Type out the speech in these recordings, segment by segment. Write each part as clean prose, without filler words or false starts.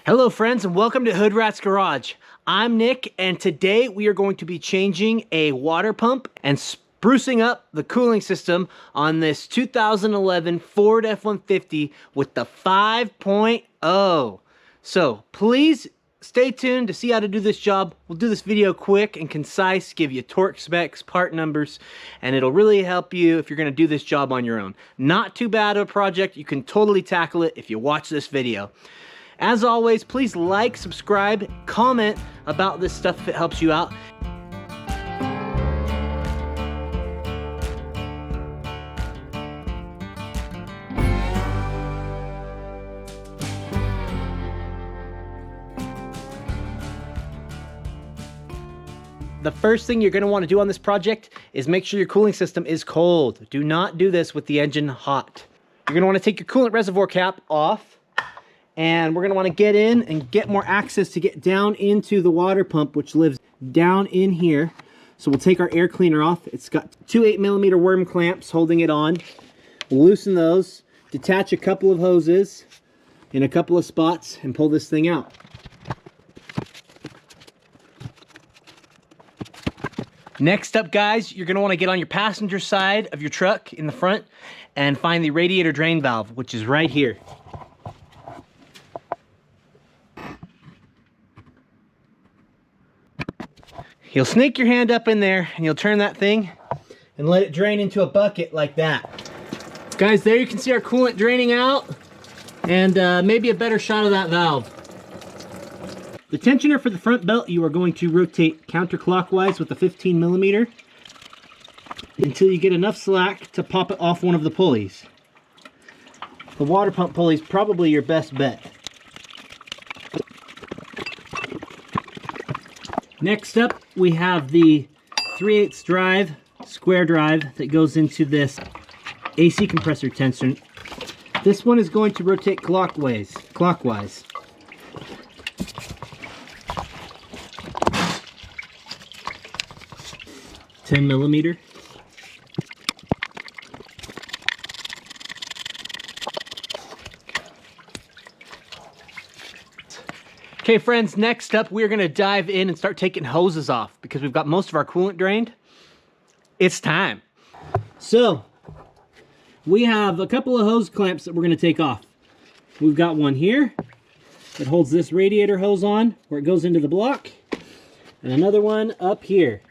Hello friends and welcome to Hood Rat's Garage. I'm Nick and today we are going to be changing a water pump and sprucing up the cooling system on this 2011 Ford F-150 with the 5.0. So please stay tuned to see how to do this job. We'll do this video quick and concise, give you torque specs, part numbers, and it'll really help you if you're going to do this job on your own. Not too bad of a project. You can totally tackle it if you watch this video. As always, please like, subscribe, comment about this stuff if it helps you out. The first thing you're going to want to do on this project is make sure your cooling system is cold. Do not do this with the engine hot. You're going to want to take your coolant reservoir cap off. And we're going to want to get in and get more access to get down into the water pump, which lives down in here. So we'll take our air cleaner off. It's got two 8mm worm clamps holding it on. We'll loosen those, detach a couple of hoses in a couple of spots, and pull this thing out. Next up, guys, you're going to want to get on your passenger side of your truck in the front and find the radiator drain valve, which is right here. You'll snake your hand up in there and you'll turn that thing and let it drain into a bucket like that. Guys, there you can see our coolant draining out and maybe a better shot of that valve. The tensioner for the front belt you are going to rotate counterclockwise with a 15mm until you get enough slack to pop it off one of the pulleys. The water pump pulley is probably your best bet. Next up, we have the 3/8 drive, square drive that goes into this AC compressor tension. This one is going to rotate clockwise. 10mm. Okay friends, next up we're going to dive in and start taking hoses off because we've got most of our coolant drained. It's time. So, we have a couple of hose clamps that we're going to take off. We've got one here that holds this radiator hose on where it goes into the block, and another one up here.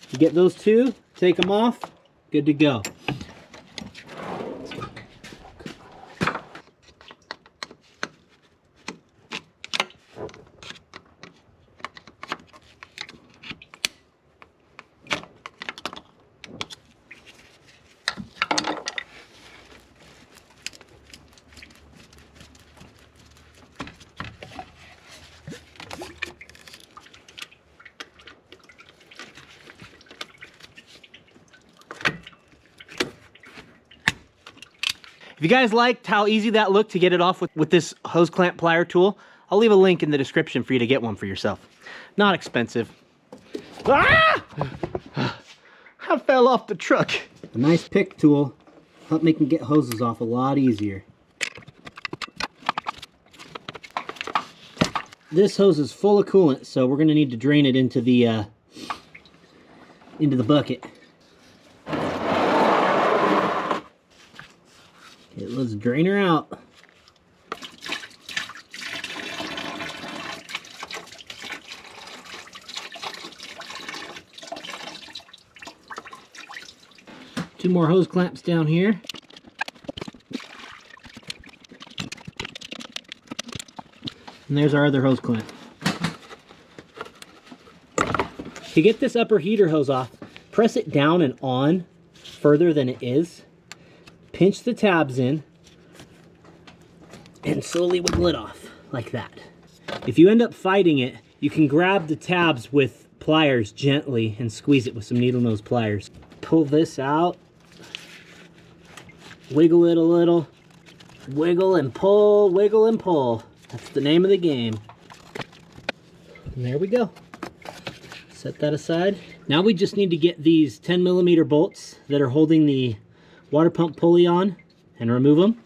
You get those two, take them off, good to go. If you guys liked how easy that looked to get it off with this hose clamp plier tool, I'll leave a link in the description for you to get one for yourself. Not expensive. Ah! I fell off the truck. A nice pick tool help me get hoses off a lot easier. This hose is full of coolant, so we're going to need to drain it into the bucket. Okay, let's drain her out. Two more hose clamps down here. And there's our other hose clamp. To get this upper heater hose off, press it down and on further than it is. Pinch the tabs in and slowly wiggle it off like that. If you end up fighting it, you can grab the tabs with pliers gently and squeeze it with some needle nose pliers. Pull this out, wiggle it a little, wiggle and pull, wiggle and pull. That's the name of the game. And there we go. Set that aside. Now we just need to get these 10mm bolts that are holding the water pump pulley on and remove them.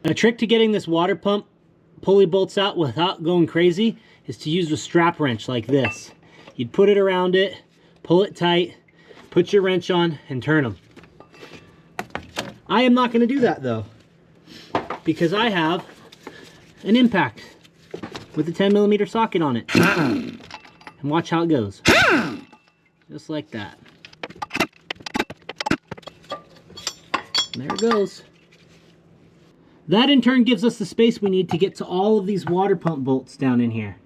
A trick to getting this water pump pulley bolts out without going crazy is to use a strap wrench like this. You'd put it around it, pull it tight, put your wrench on, and turn them. I am not going to do that though, because I have an impact with a 10mm socket on it. And watch how it goes. Just like that. And there it goes. That in turn gives us the space we need to get to all of these water pump bolts down in here.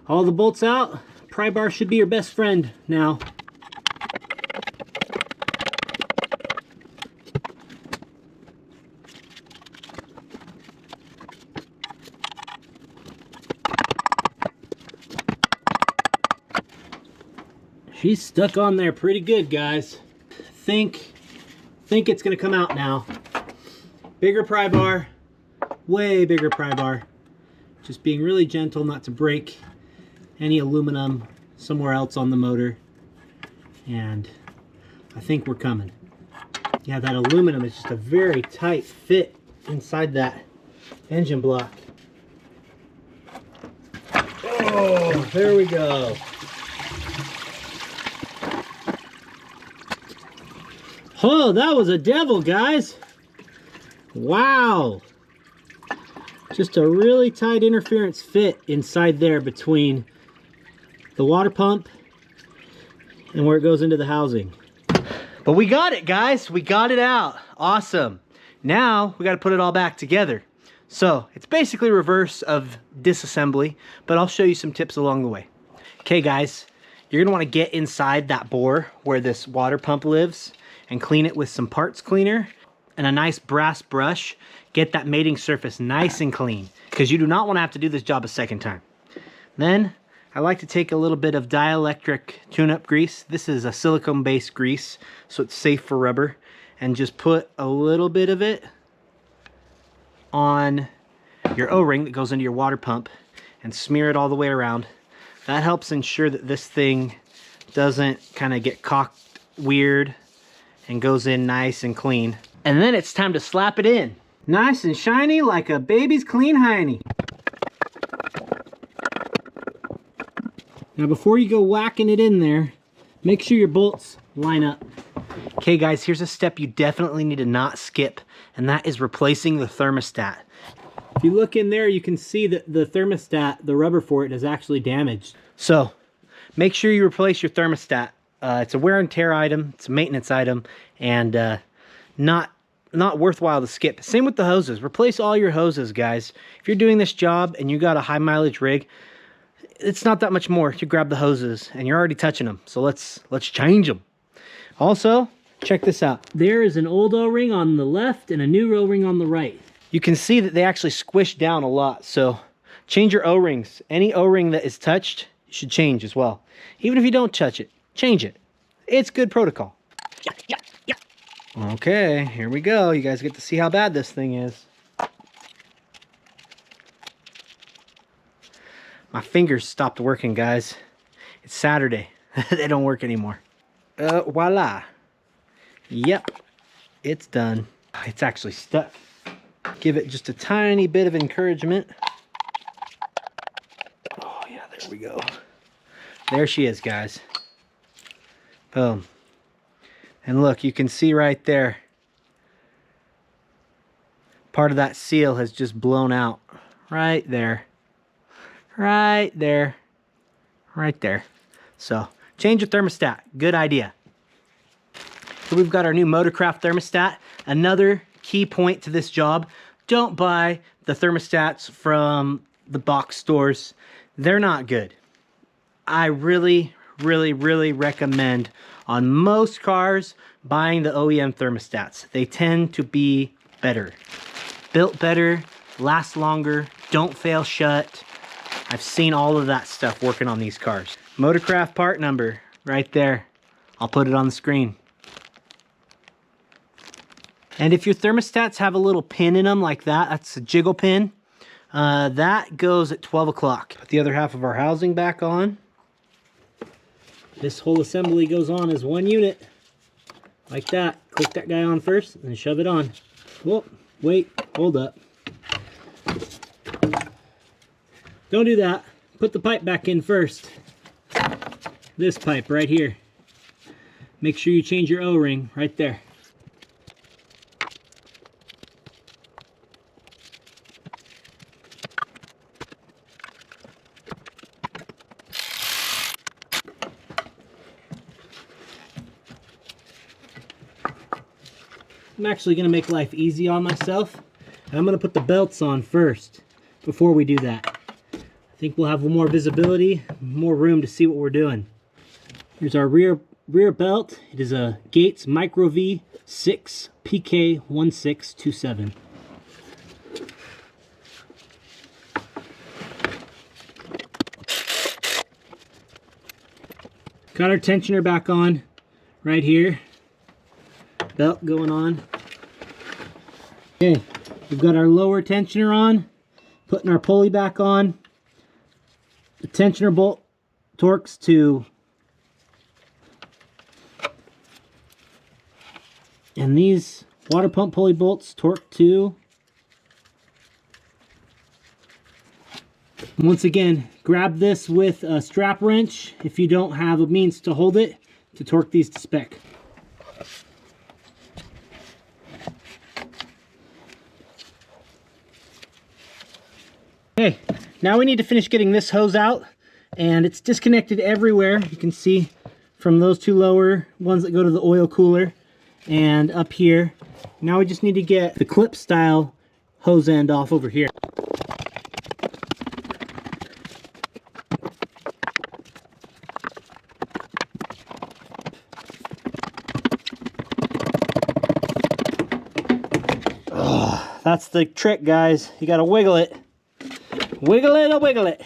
All the bolts out, pry bar should be your best friend now. She's stuck on there pretty good, guys. Think it's gonna come out now. Bigger pry bar, way bigger pry bar. Just being really gentle not to break any aluminum somewhere else on the motor. And I think we're coming. Yeah, that aluminum is just a very tight fit inside that engine block. Oh, there we go. Oh, that was a devil, guys. Wow. Just a really tight interference fit inside there between the water pump and where it goes into the housing. But we got it, guys. We got it out. Awesome. Now we got to put it all back together. So it's basically reverse of disassembly, but I'll show you some tips along the way. Okay, guys, you're going to want to get inside that bore where this water pump lives and clean it with some parts cleaner and a nice brass brush. Get that mating surface nice and clean, because you do not want to have to do this job a second time. Then I like to take a little bit of dielectric tune-up grease. This is a silicone-based grease, so it's safe for rubber. And just put a little bit of it on your O-ring that goes into your water pump and smear it all the way around. That helps ensure that this thing doesn't kind of get cocked weird and goes in nice and clean. And then it's time to slap it in. Nice and shiny like a baby's clean hiney. Now before you go whacking it in there, make sure your bolts line up. Okay guys, here's a step you definitely need to not skip, and that is replacing the thermostat. If you look in there, you can see that the thermostat, the rubber for it, is actually damaged. So make sure you replace your thermostat. It's a wear and tear item, it's a maintenance item, and not worthwhile to skip. Same with the hoses. Replace all your hoses, guys. If you're doing this job and you got a high mileage rig, it's not that much more to grab the hoses, and you're already touching them. So let's change them. Also, check this out. There is an old O-ring on the left and a new O-ring on the right. You can see that they actually squish down a lot. So change your O-rings. Any O-ring that is touched, you should change as well. Even if you don't touch it, change it. It's good protocol. Yeah. Okay, here we go. You guys get to see how bad this thing is. My fingers stopped working, guys. It's Saturday. They don't work anymore. Voila. Yep, it's done. It's actually stuck. Give it just a tiny bit of encouragement. Oh yeah, there we go. There she is, guys. Boom. And look, you can see right there, part of that seal has just blown out. Right there. Right there. Right there. So, change your thermostat. Good idea. So we've got our new Motorcraft thermostat. Another key point to this job, don't buy the thermostats from the box stores. They're not good. I really really recommend on most cars buying the OEM thermostats. They tend to be better. Built better, last longer, don't fail shut. I've seen all of that stuff working on these cars. Motorcraft part number right there. I'll put it on the screen. And if your thermostats have a little pin in them like that, that's a jiggle pin, that goes at 12 o'clock. Put the other half of our housing back on. This whole assembly goes on as one unit, like that. Click that guy on first and shove it on. Whoa, wait, hold up. Don't do that. Put the pipe back in first. This pipe right here. Make sure you change your O-ring right there. I'm actually going to make life easy on myself, and I'm going to put the belts on first before we do that. I think we'll have more visibility, more room to see what we're doing. Here's our rear belt. It is a Gates Micro V6 PK1627. Got our tensioner back on right here. Belt going on. Okay, we've got our lower tensioner on, putting our pulley back on. The tensioner bolt torques to, and these water pump pulley bolts torque to. Once again, grab this with a strap wrench if you don't have a means to hold it to torque these to spec. Okay, now we need to finish getting this hose out, and it's disconnected everywhere. You can see from those two lower ones that go to the oil cooler and up here. Now we just need to get the clip style hose end off over here. Oh, that's the trick, guys. You gotta wiggle it. Wiggle it or wiggle it.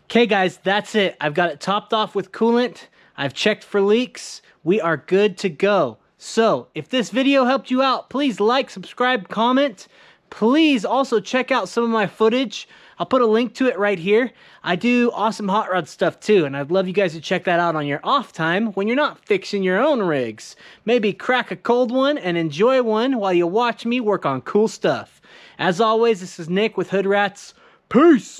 Okay guys, that's it. I've got it topped off with coolant. I've checked for leaks. We are good to go. So if this video helped you out, please like, subscribe, comment. Please also check out some of my footage. I'll put a link to it right here. I do awesome hot rod stuff too, and I'd love you guys to check that out on your off time when you're not fixing your own rigs. Maybe crack a cold one and enjoy one while you watch me work on cool stuff. As always, this is Nick with Hood Rats. Peace!